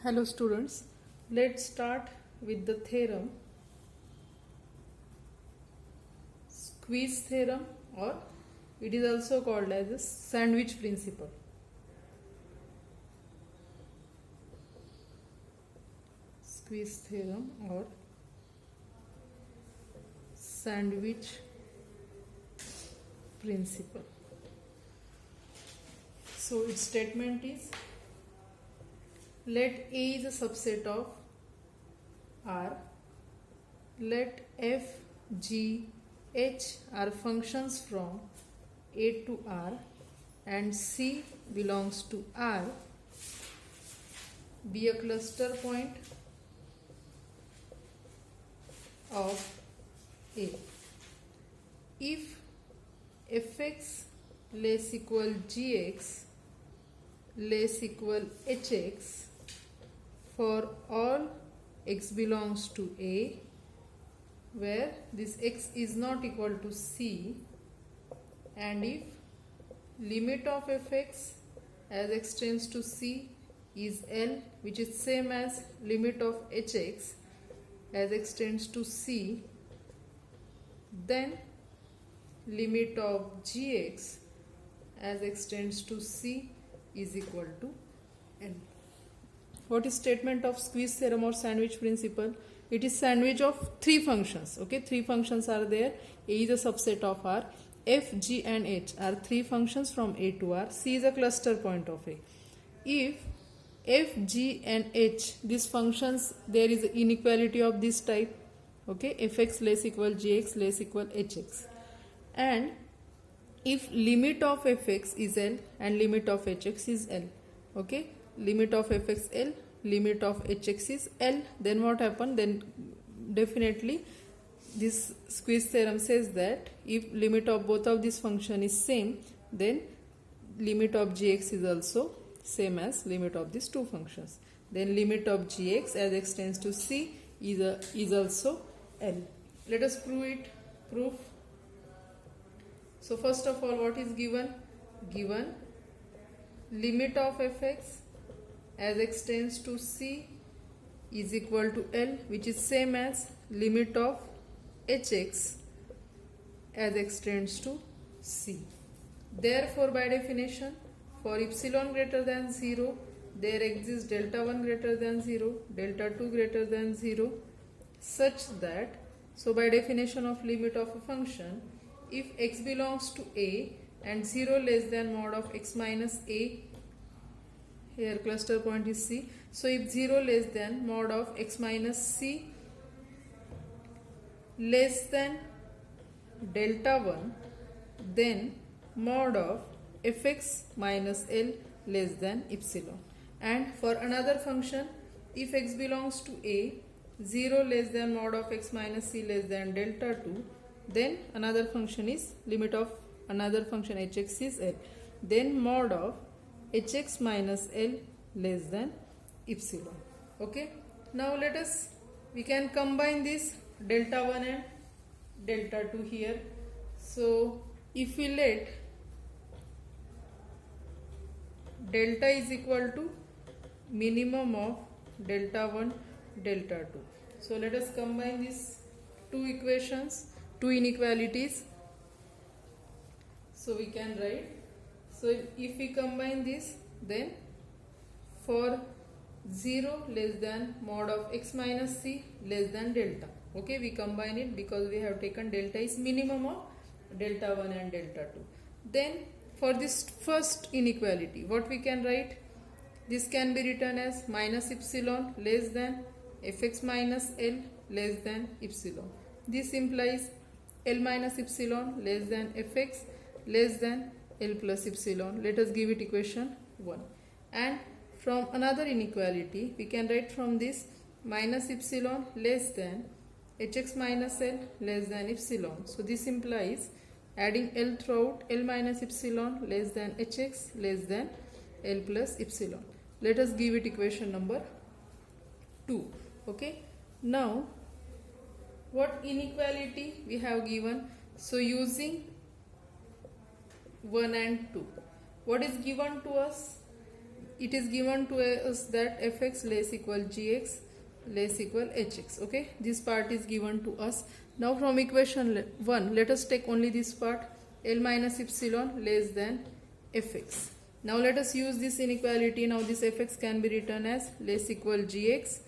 Hello students, let's start with the theorem, squeeze theorem, or it is also called as the sandwich principle. Squeeze theorem or sandwich principle. So its statement is, let A is a subset of R, let F, G, H are functions from A to R, and C belongs to R, be a cluster point of A. If Fx less equal Gx less equal Hx for all x belongs to A, where this x is not equal to C, and if limit of Fx as x tends to C is L, which is same as limit of Hx as x tends to C, then limit of Gx as x tends to C is equal to L. What is statement of squeeze theorem or sandwich principle? It is sandwich of three functions. Okay, three functions are there. A is a subset of R. F, G and H are three functions from A to R. C is a cluster point of A. If F, G and H, these functions, there is inequality of this type. Okay, Fx less equal Gx less equal Hx. And if limit of Fx is L and limit of Hx is L. Okay, limit of Fx L, limit of Hx is L, then what happen? Then definitely this squeeze theorem says that if limit of both of these function is same, then limit of Gx is also same as limit of these two functions. Then limit of Gx as x tends to C is also L. Let us prove it. Proof. So first of all, what is given? Given limit of Fx as x tends to C is equal to L, which is same as limit of Hx as x tends to C. Therefore, by definition, for epsilon greater than 0, there exists delta 1 greater than 0, delta 2 greater than 0, such that, so by definition of limit of a function, if x belongs to A and 0 less than mod of x minus A, here cluster point is C, so if 0 less than mod of x minus C less than delta 1, then mod of Fx minus L less than epsilon. And for another function, if x belongs to A, 0 less than mod of x minus C less than delta 2, then another function is limit of another function Hx is L, then mod of Hx minus L less than epsilon. Okay, now we can combine this delta 1 and delta 2 here. So if we let delta is equal to minimum of delta 1 delta 2, so let us combine these two equations, two inequalities. So we can write, so if we combine this, then for 0 less than mod of x minus C less than delta, okay, we combine it because we have taken delta is minimum of delta 1 and delta 2. Then for this first inequality, what we can write? This can be written as minus epsilon less than Fx minus L less than epsilon. This implies L minus epsilon less than Fx less than L plus epsilon. Let us give it equation 1. And from another inequality, we can write from this minus epsilon less than Hx minus L less than epsilon. So this implies adding L throughout, L minus epsilon less than Hx less than L plus epsilon. Let us give it equation number 2. Okay. Now, what inequality we have given? So using 1 and 2, what is given to us? it is given to us that fx less equal gx less equal hx. Okay, this part is given to us. Now from equation 1, let us take only this part, L minus epsilon less than fx. Now let us use this inequality. Now this fx can be written as less equal gx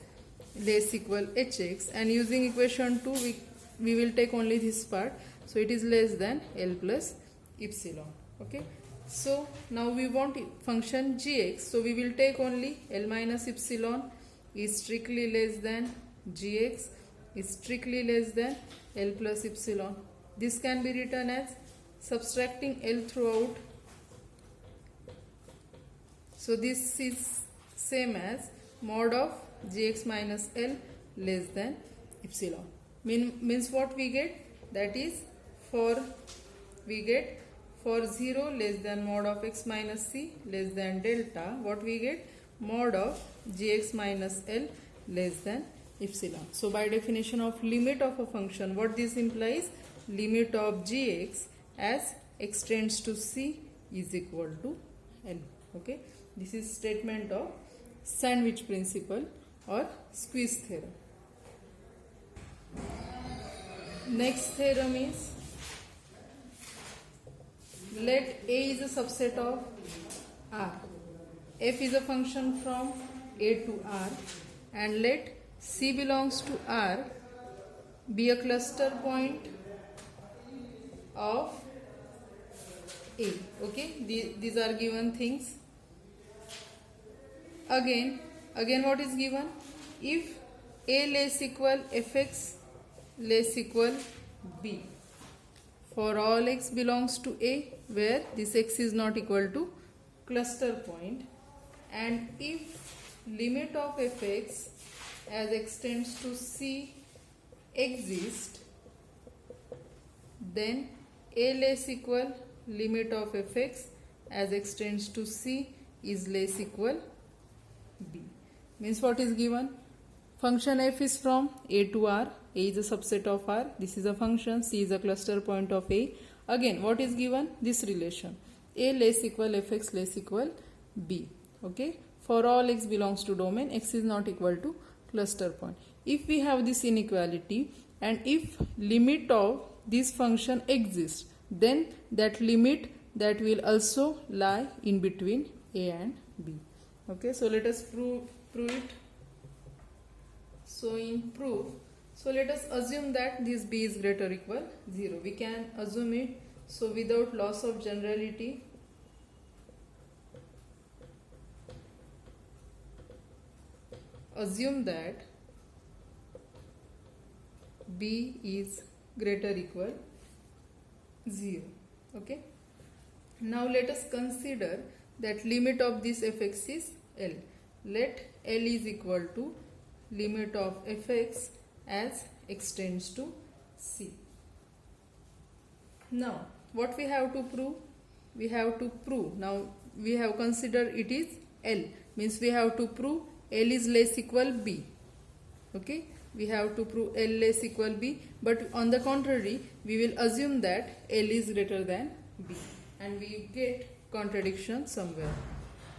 less equal hx, and using equation 2 we will take only this part, so it is less than L plus epsilon. Okay, so now we want function gx, so we will take only L minus epsilon is strictly less than gx is strictly less than L plus epsilon. This can be written as subtracting L throughout. So this is same as mod of gx minus L less than epsilon. Means what we get? That is for 0 less than mod of x minus c less than delta, what we get? Mod of gx minus L less than epsilon. So by definition of limit of a function, what this implies? Limit of gx as x tends to c is equal to L. Okay, this is statement of sandwich principle or squeeze theorem. Next theorem is, let A is a subset of R, f is a function from A to R, and let C belongs to R be a cluster point of A. Okay, these are given things. Again what is given? If A less equal fx less equal b for all x belongs to A, where this x is not equal to cluster point, and if limit of fx as x tends to c exists, then A less equal limit of fx as x tends to c is less equal b. Means what is given? Function f is from A to R. A is a subset of R. This is a function. C is a cluster point of A. Again, what is given? This relation. A less equal fx less equal b. Okay. For all x belongs to domain, x is not equal to cluster point. If we have this inequality and if limit of this function exists, then that limit that will also lie in between A and B. Okay. So let us prove it. So in proof, so let us assume that this b is greater or equal 0. We can assume it. So without loss of generality, assume that b is greater or equal 0. Okay. Now let us consider that limit of this fx is L. Let L is equal to limit of fx as x tends to c. Now what we have to prove? We have to prove, now we have considered it is L, means we have to prove L is less equal b. Okay, we have to prove L less equal b, but on the contrary we will assume that L is greater than b, and we get contradiction somewhere.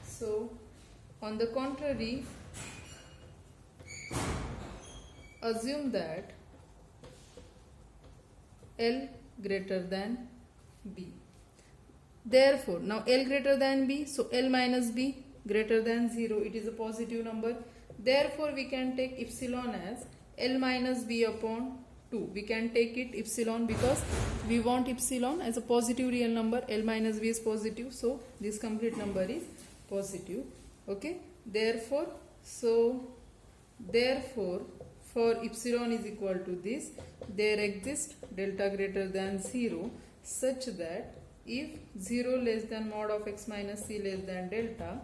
So on the contrary, assume that L greater than b. Therefore, now L greater than b, so L minus b greater than 0, it is a positive number. Therefore, we can take epsilon as L minus b upon 2. We can take it epsilon because we want epsilon as a positive real number. L minus b is positive, so this complete number is positive. Okay. Therefore, for epsilon is equal to this, there exists delta greater than 0 such that if 0 less than mod of x minus c less than delta,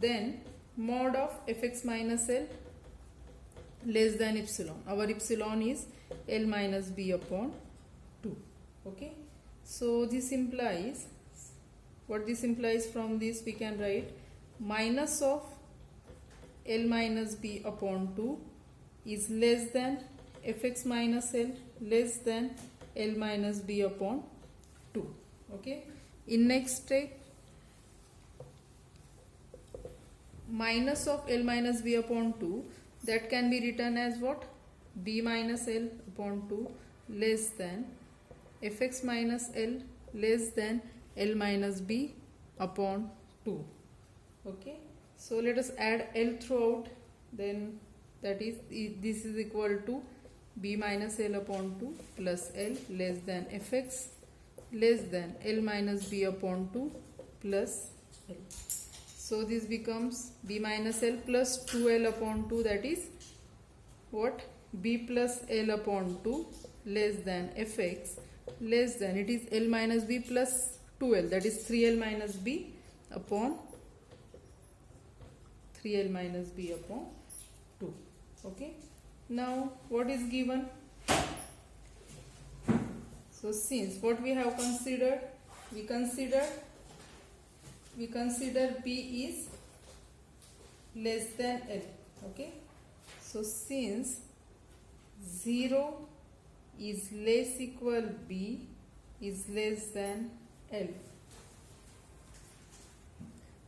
then mod of fx minus L less than epsilon. Our epsilon is L minus b upon 2. Okay. So this implies, what this implies from this we can write minus of L minus b upon 2 is less than fx minus L less than L minus b upon 2. Okay. In next step, minus of L minus B upon 2, that can be written as what? B minus L upon 2 less than Fx minus L less than L minus B upon 2. Okay, so let us add L throughout, then that is, this is equal to B minus L upon 2 plus L less than Fx less than L minus B upon 2 plus L. So this becomes B minus L plus 2L upon 2, that is what? B plus L upon 2 less than Fx less than, it is L minus B plus 2L, that is 3L minus B upon 3L minus B upon 2. Okay. Now what is given? So since what we have considered, we consider B is less than L. Okay. So since 0 is less equal B is less than L,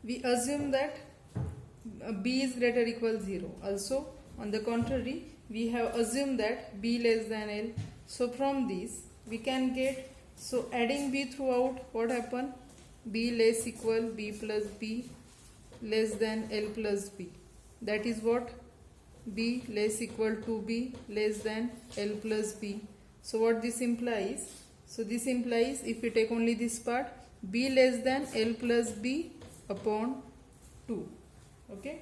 we assume that B is greater equal 0. Also on the contrary, we have assumed that B less than L. So from this we can get, so adding B throughout, what happen? B less equal B plus B less than L plus B, that is what? B less equal to B less than L plus B. So what this implies? So this implies, if we take only this part, B less than L plus B upon 2. Okay,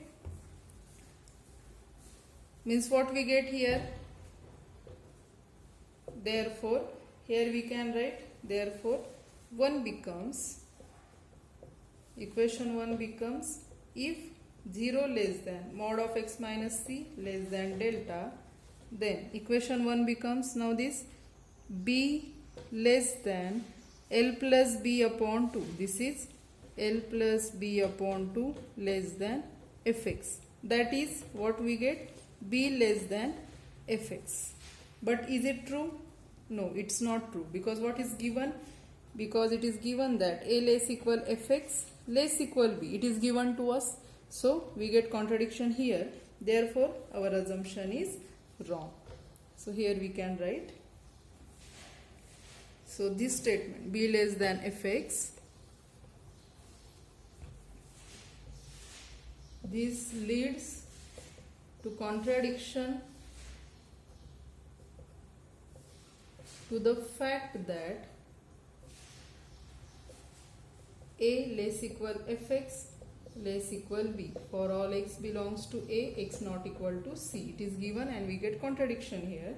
means what we get here? Therefore here we can write, therefore equation 1 becomes, if 0 less than mod of x minus c less than delta, then equation 1 becomes now this B less than L plus B upon 2. This is L plus B upon 2 less than Fx. That is what we get? B less than Fx. But is it true? No, it's not true. Because what is given? Because it is given that A less equal Fx less equal B. It is given to us. So we get contradiction here. Therefore our assumption is wrong. So here we can write. So this statement, B less than Fx, this leads to contradiction to the fact that A less equal Fx less equal B. For all x belongs to A, x not equal to C. It is given and we get contradiction here.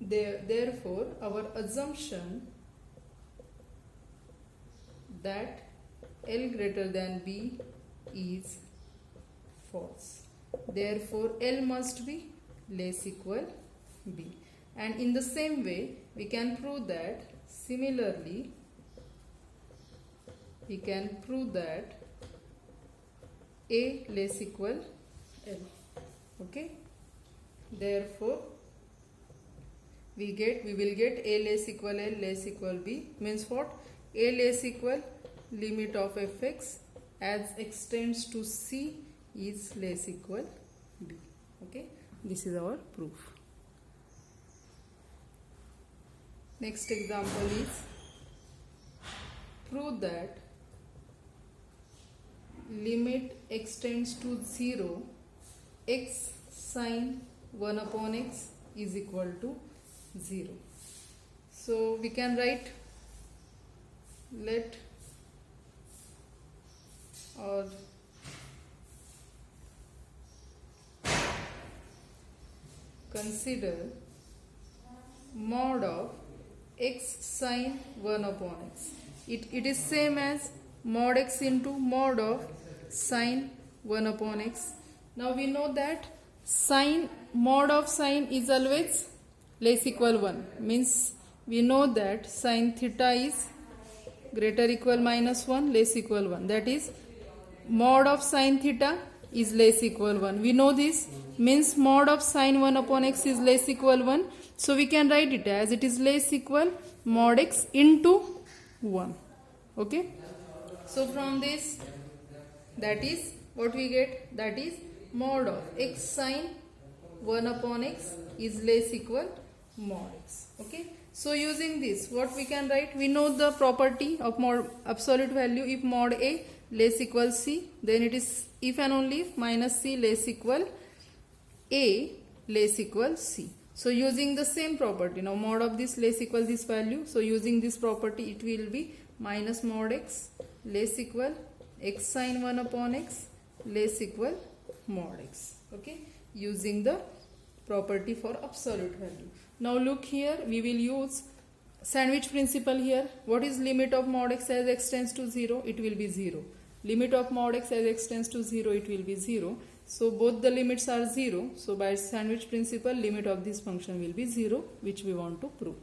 Therefore, our assumption that L greater than B is false. Therefore, L must be less equal B. And in the same way, we can prove that, similarly, we can prove that A less equal L. Okay. Therefore, we will get A less equal L less equal B, means what? A less equal limit of Fx as extends to C is less equal B. Okay, this is our proof. Next example is, prove that limit extends to 0, x sine 1 upon x is equal to 0. So we can write, let or consider mod of x sine 1 upon x. It is same as mod x into mod of sine 1 upon x. Now we know that mod of sine is always less equal 1, means we know that sine theta is greater equal minus 1 less equal 1, that is mod of sine theta is less equal 1. We know this, means mod of sine 1 upon x is less equal 1. So we can write it as it is less equal mod x into 1. Okay. So from this, that is what we get, that is mod of x sine 1 upon x is less equal mod x. Okay, so using this, what we can write, we know the property of mod absolute value. If mod a less equal c, then it is if and only if minus c less equal a less equal c. So using the same property, now mod of this less equal this value, so using this property it will be minus mod x less equal x sine 1 upon x less equal mod x. Okay, using the property for absolute value. Now look here, we will use sandwich principle here. What is limit of mod x as x tends to 0? It will be 0. Limit of mod x as x tends to 0, it will be 0. So both the limits are 0. So by sandwich principle, limit of this function will be 0, which we want to prove.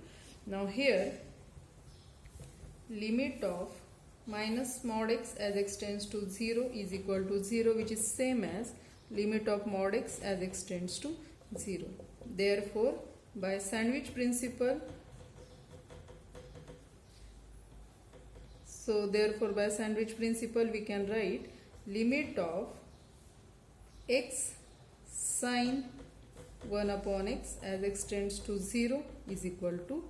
Now here, limit of minus mod x as x tends to 0 is equal to 0, which is same as limit of mod x as x tends to 0. Therefore, by sandwich principle, by sandwich principle we can write limit of x sine 1 upon x as x tends to 0 is equal to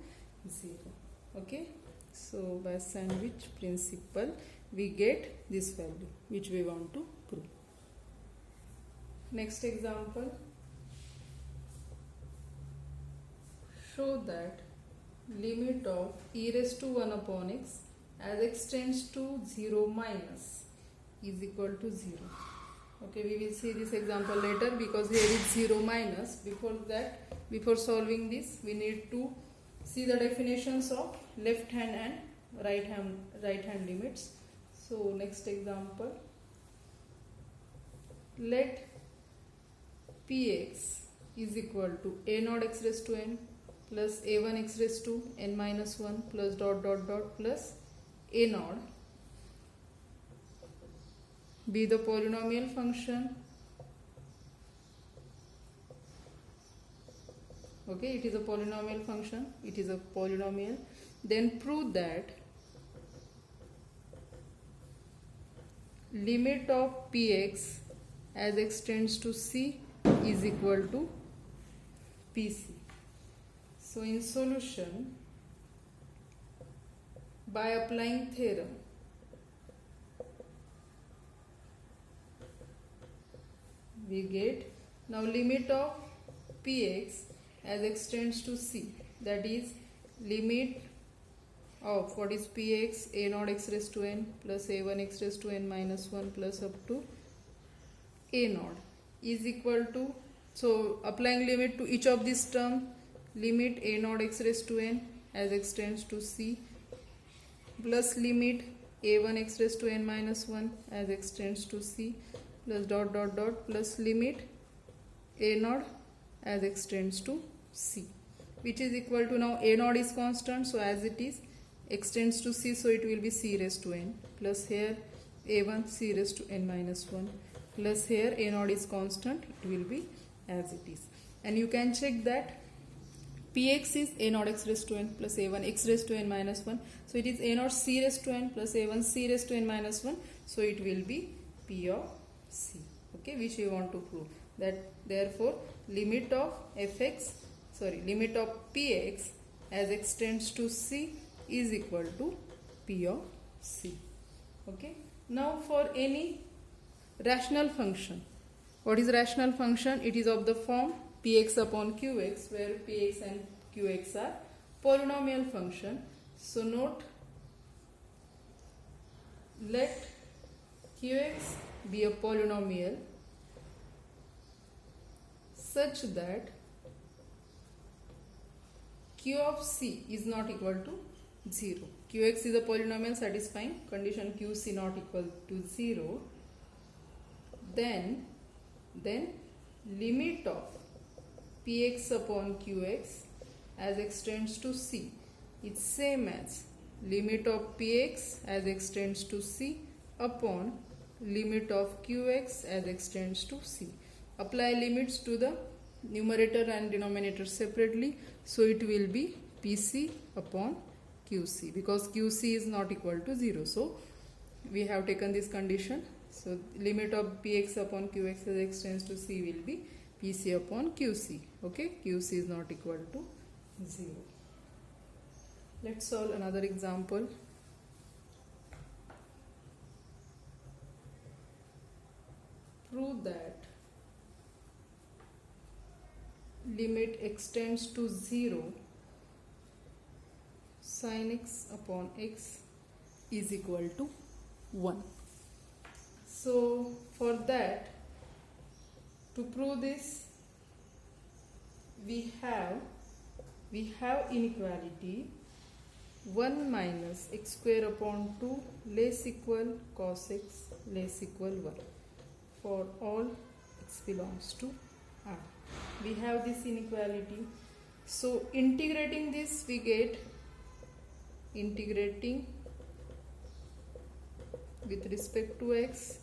0. Okay, so by sandwich principle we get this value which we want to prove. Next example, show that limit of e raised to 1 upon x as x tends to 0 minus is equal to 0. Okay, we will see this example later because here is 0 minus. Before that, before solving this, we need to see the definitions of left hand and right hand limits. So next example, let px is equal to a naught x raised to n plus a1 x raised to n minus 1 plus dot dot dot plus a naught be the polynomial function. Okay, it is a polynomial function, it is a polynomial. Then prove that limit of px as x tends to c is equal to pc. So in solution, by applying theorem, we get now limit of px as x tends to c, that is limit of what is px a naught x raised to n plus a1 x raised to n minus 1 plus up to a naught is equal to, so applying limit to each of this term, limit a naught x raised to n as x tends to c plus limit a1 x raised to n minus 1 as x tends to c plus dot dot dot plus limit a naught as x tends to c, which is equal to, now a naught is constant, so as it is x tends to c, so it will be c raised to n plus here a1 c raised to n minus 1 plus here a naught is constant, it will be as it is. And you can check that px is a naught x raised to n plus a1 x raised to n minus 1, so it is a naught c raised to n plus a1 c raised to n minus 1, so it will be p of c. Okay, which we want to prove that therefore limit of limit of px as x tends to c is equal to p of c. Okay, now for any rational function, what is rational function? It is of the form px upon qx, where px and qx are polynomial function. So note, let qx be a polynomial such that q of c is not equal to 0. Qx is a polynomial satisfying condition qc not equal to 0. Then limit of px upon qx as x tends to c is same as limit of px as x tends to c upon limit of qx as x tends to c. Apply limits to the numerator and denominator separately, so it will be pc upon qc because qc is not equal to 0. So we have taken this condition So limit of px upon qx as x tends to c will be pc upon qc. Okay, qc is not equal to 0. Let's solve another example. Prove that limit x tends to 0 sin x upon x is equal to 1. So for that, to prove this, we have inequality 1 minus x square upon 2 less equal cos x less equal 1 for all x belongs to R. We have this inequality. So integrating this, we get integrating with respect to x,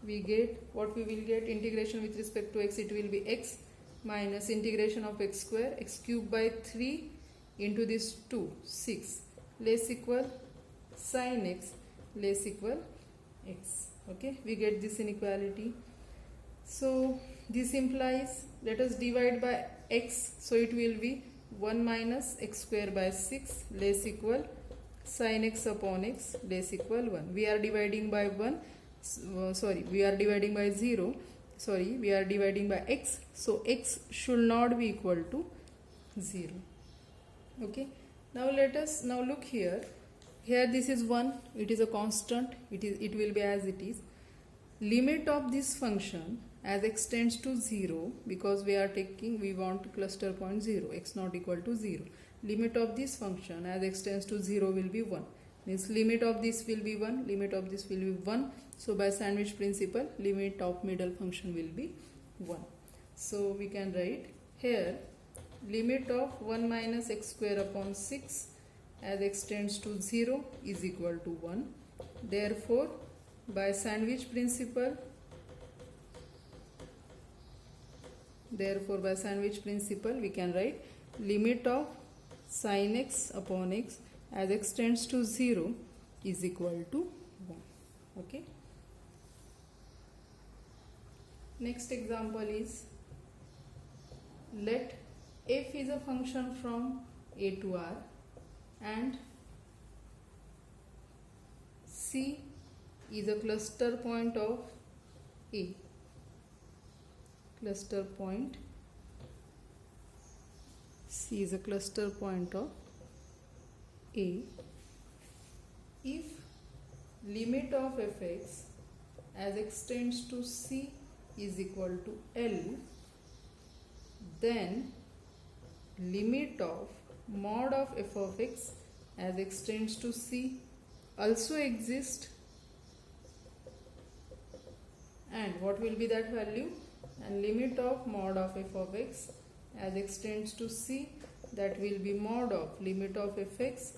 we get what we will get. Integration with respect to x, it will be x minus integration of x square, x cube by 3 into this 2, 6 less equal sin x less equal x. Okay, we get this inequality. So this implies, let us divide by x, so it will be 1 minus x square by 6 less equal sin x upon x less equal 1. We are dividing by 1, we are dividing by 0, we are dividing by x, so x should not be equal to 0. Okay, now let us now look here. Here this is 1, it is a constant, it will be as it is. Limit of this function as x tends to 0, because we want cluster point 0, x not equal to 0. Limit of this function as x tends to 0 will be 1. Means limit of this will be 1, limit of this will be 1. So by sandwich principle, limit of middle function will be 1. So we can write here limit of 1 minus x square upon 6 as x tends to 0 is equal to 1. Therefore, by sandwich principle, we can write limit of sin x upon x as x tends to 0 is equal to 1. Okay. Next example is, let f is a function from a to r and c is a cluster point of a. Cluster point C is a cluster point of A. If limit of fx as x tends to c is equal to L, then limit of mod of f of x as x tends to c also exists, and what will be that value? And limit of mod of f of x as x tends to c, that will be mod of limit of fx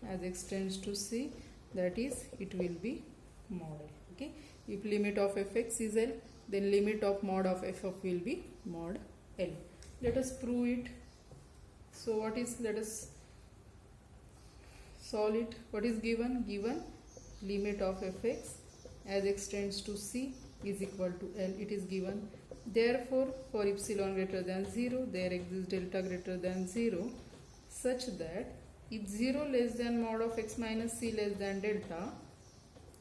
as x tends to c, that is, it will be mod L. Okay, if limit of fx is L, then limit of mod of f of will be mod L. Let us prove it. So what is, let us solve it. What is given? Given limit of fx as x tends to c is equal to L, it is given. Therefore, for epsilon greater than 0, there exists delta greater than 0, such that if 0 less than mod of x minus c less than delta,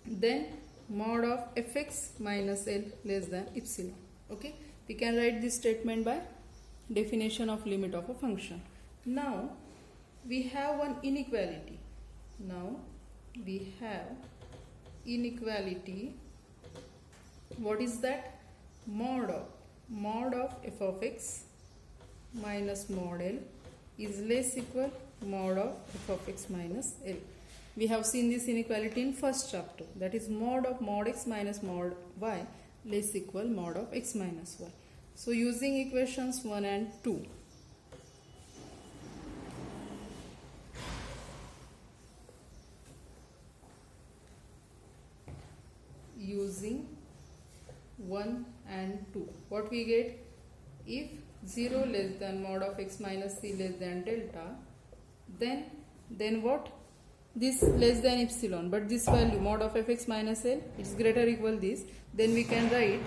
then mod of fx minus L less than epsilon. Okay, we can write this statement by definition of limit of a function. Now we have one inequality. What is that? Mod of f of x minus mod L is less equal mod of f of x minus L. We have seen this inequality in first chapter, that is mod of mod x minus mod y less equal mod of x minus y. So using equations 1 and 2, using 1 and 2, what we get? If 0 less than mod of x minus c less than delta, then what? this less than epsilon, but this value mod of fx minus L is greater or equal this, then we can write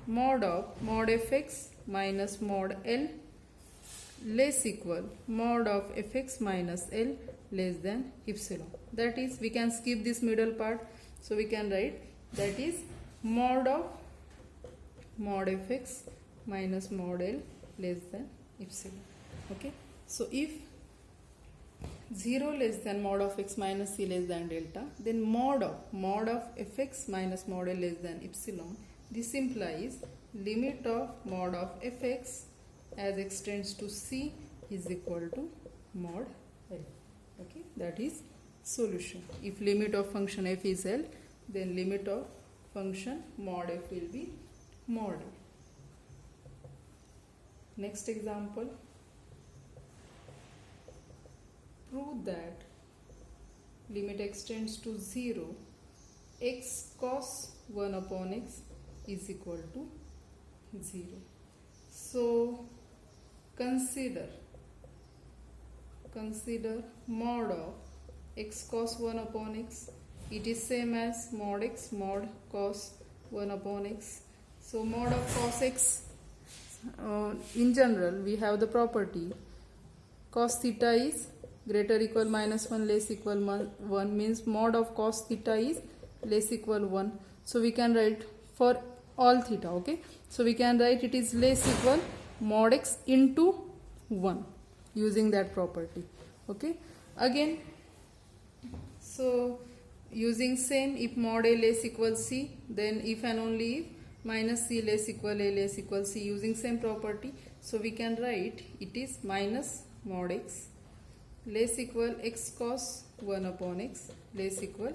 mod of mod fx minus mod L less equal mod of fx minus L less than epsilon. That is, we can skip this middle part, so we can write that is mod of mod fx minus mod L less than epsilon. Okay, so if 0 less than mod of x minus c less than delta, then mod of fx minus mod L less than epsilon, this implies limit of mod of fx as x tends to c is equal to mod L. Okay, that is solution. If limit of function f is L, then limit of function mod f will be mod L. Next example, prove that limit x tends to 0, x cos 1 upon x is equal to 0. So consider mod of x cos 1 upon x. It is same as mod x mod cos 1 upon x. So mod of cos x, in general we have the property cos theta is greater equal minus 1 less equal 1, means mod of cos theta is less equal 1. So we can write for all theta. Okay, so we can write it is less equal mod x into 1 using that property. Okay, again, so using same, if mod a less equal c, then if and only if minus c less equal a less equal c, using same property. So we can write it is minus mod x less equal x cos 1 upon x less equal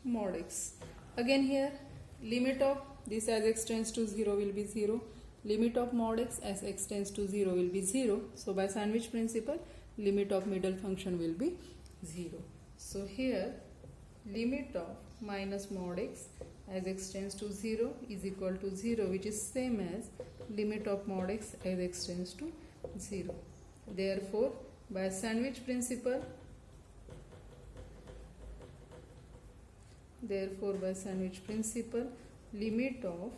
mod x. Again here, limit of this as x tends to 0 will be 0, limit of mod x as x tends to 0 will be 0. So by sandwich principle, limit of middle function will be 0. So here limit of minus mod x as x tends to 0 is equal to 0, which is same as limit of mod x as x tends to 0. Therefore by sandwich principle, limit of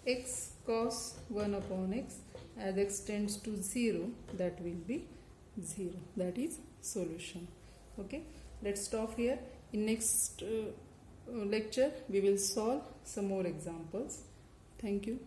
x cos 1 upon x as x tends to 0, that will be 0. That is solution. Okay, let's stop here. In next lecture we will solve some more examples. Thank you.